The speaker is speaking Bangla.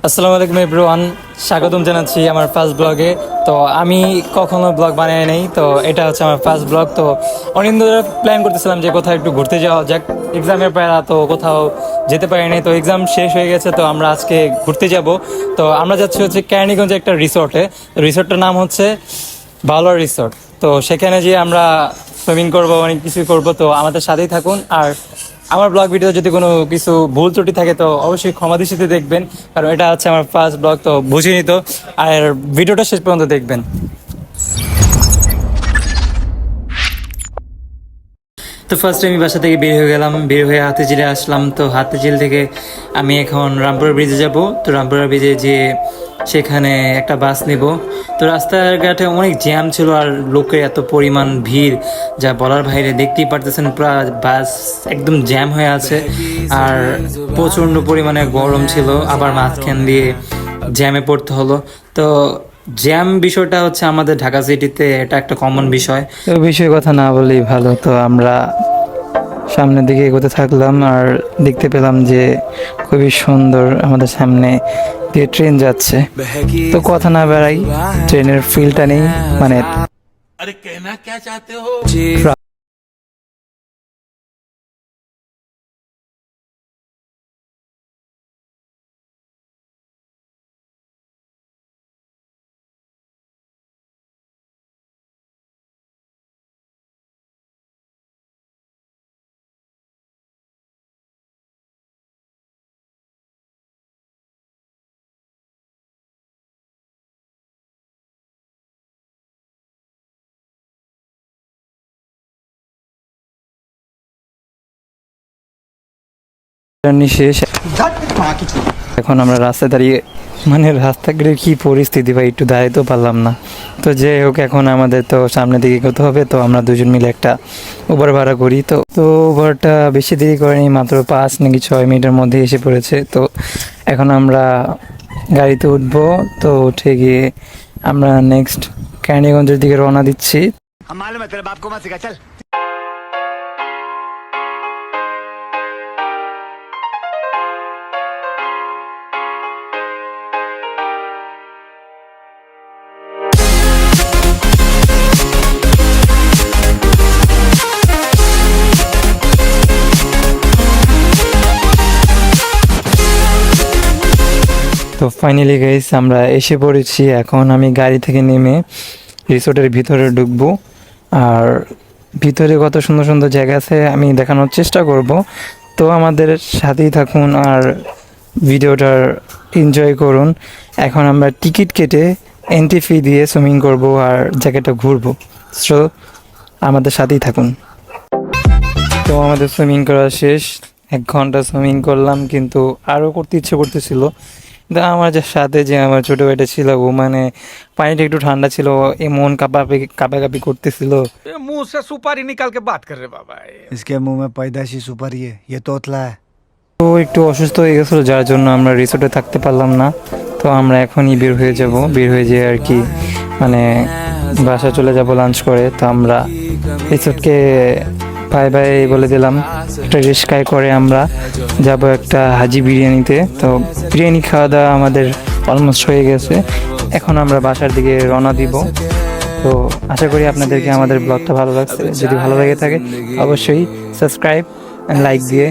আসসালামু আলাইকুম এভরিওয়ান, স্বাগতম জানাচ্ছি আমার ফার্স্ট ব্লগে। তো আমি কখনো ব্লগ বানাই নাই, তো এটা হচ্ছে আমার ফার্স্ট ব্লগ। তো অনেকদিন ধরে প্ল্যান করতেছিলাম যে কোথাও একটু ঘুরতে যাওয়া যাক, এক্সামের প্যারা তো কোথাও যেতে পারি নাই। তো এক্সাম শেষ হয়ে গেছে, তো আমরা আজকে ঘুরতে যাব। তো আমরা যাচ্ছি হচ্ছে কেরানীগঞ্জে একটা রিসোর্টে। রিসোর্টটার নাম হচ্ছে ভালোয়ার রিসোর্ট। তো সেখানে যেয়ে আমরা সুইমিং করব, অনেক কিছুই করব। তো আমাদের সাথেই থাকুন। আর আমার ব্লগ ভিডিও যদি কোনো কিছু ভুল ত্রুটি থাকে তো অবশ্যই ক্ষমা দৃষ্টিতে দেখবেন, কারণ এটা হচ্ছে আমার ফার্স্ট ব্লগ, তো বুঝিনি। তো আর ভিডিওটা শেষ পর্যন্ত দেখবেন। তো ফার্স্ট আমি বাসা থেকে বের হয়ে গেলাম, বের হয়ে হাতিঝিলে আসলাম। তো হাতিঝিল থেকে আমি এখন রামপুরা ব্রিজে যাব। তো রামপুরা ব্রিজে যেয়ে সেখানে একটা বাস নিব। তো রাস্তাঘাটে অনেক জ্যাম ছিল আর লোকের এত পরিমাণ ভিড় যা বলার বাইরে, দেখতেই পারতেছেন পুরো বাস একদম জ্যাম হয়ে আছে। আর প্রচণ্ড পরিমাণে গরম ছিল, আবার মাঝখান দিয়ে জ্যামে পড়তে হলো। তো জ্যাম বিষয়টা হচ্ছে আমাদের ঢাকা সিটিতে এটা একটা কমন বিষয়। তো বিষয় কথা না বলেই ভালো। তো আমরা সামনের দিকে এগোতে থাকলাম আর দেখতে পেলাম যে খুবই সুন্দর আমাদের সামনে দিয়ে ট্রেন যাচ্ছে। তো কথা না বেড়াই, ট্রেনের ফিলটা নেই, মানে জার্নি শেষ। এখন আমরা রাস্তায় দাঁড়িয়ে, মানে রাস্তাঘাটের কি পরিস্থিতি ভাই, একটু দাঁড়াইতেও পারলাম না। তো যাই হোক, এখন আমাদের তো সামনের দিকে এগোতে হবে। তো আমরা দুজন মিলে একটা উবার ভাড়া করি। তো তো উবারটা বেশি দেরি করেনি, মাত্র 5 নাকি 6 মিনিটের মধ্যে এসে পড়েছে। তো এখন আমরা গাড়িতে উঠবো। তো উঠে গিয়ে আমরা নেক্সট কেরানীগঞ্জের দিকে রওনা দিচ্ছি। তো ফাইনালি গাইস, আমরা এসে পড়েছি। এখন আমি গাড়ি থেকে নেমে রিসোর্টের ভিতরে ঢুকবো। আর ভিতরে কত সুন্দর সুন্দর জায়গা আছে আমি দেখানোর চেষ্টা করব। তো আমাদের সাথেই থাকুন আর ভিডিওটার এনজয় করুন। এখন আমরা টিকিট কেটে এন্ট্রি ফি দিয়ে সুইমিং করব আর জায়গাটা ঘুরবো। সো আমাদের সাথেই থাকুন। তো আমাদের সুইমিং করা শেষ, 1 ঘন্টা সুইমিং করলাম, কিন্তু আরও করতে ইচ্ছে করতেছিল। কিন্তু আমার যে সাথে যে আমার ছোটো ভাইটা ছিল, ও মানে পানিটা একটু ঠান্ডা ছিল, এমন কাঁপাকাঁপি করতেছিল। मुंह से सुपारी निकाल के बात कर रहे बाबा इसके मुंह में पैदाइशी सुपारी है, ये तोतला है। তো একটু অসুস্থ হয়ে গেছিলো, যার জন্য আমরা রিসোর্টে থাকতে পারলাম না। তো আমরা এখনই বের হয়ে যাব, বের হয়ে যেয়ে আর কি মানে বাসা চলে যাব লাঞ্চ করে। তো আমরা রিসোর্টকে বাই বাই বলে দিলাম। একটা রিস্কায় করে আমরা যাব একটা হাজি বিরিয়ানিতে। তো বিরিয়ানি খাওয়া দাওয়া আমাদের অলমোস্ট হয়ে গেছে। এখন আমরা বাসার দিকে রওনা দিব। তো আশা করি আপনাদেরকে আমাদের ব্লগটা ভালো লাগছে। যদি ভালো লেগে থাকে অবশ্যই সাবস্ক্রাইব অ্যান্ড লাইক দিয়ে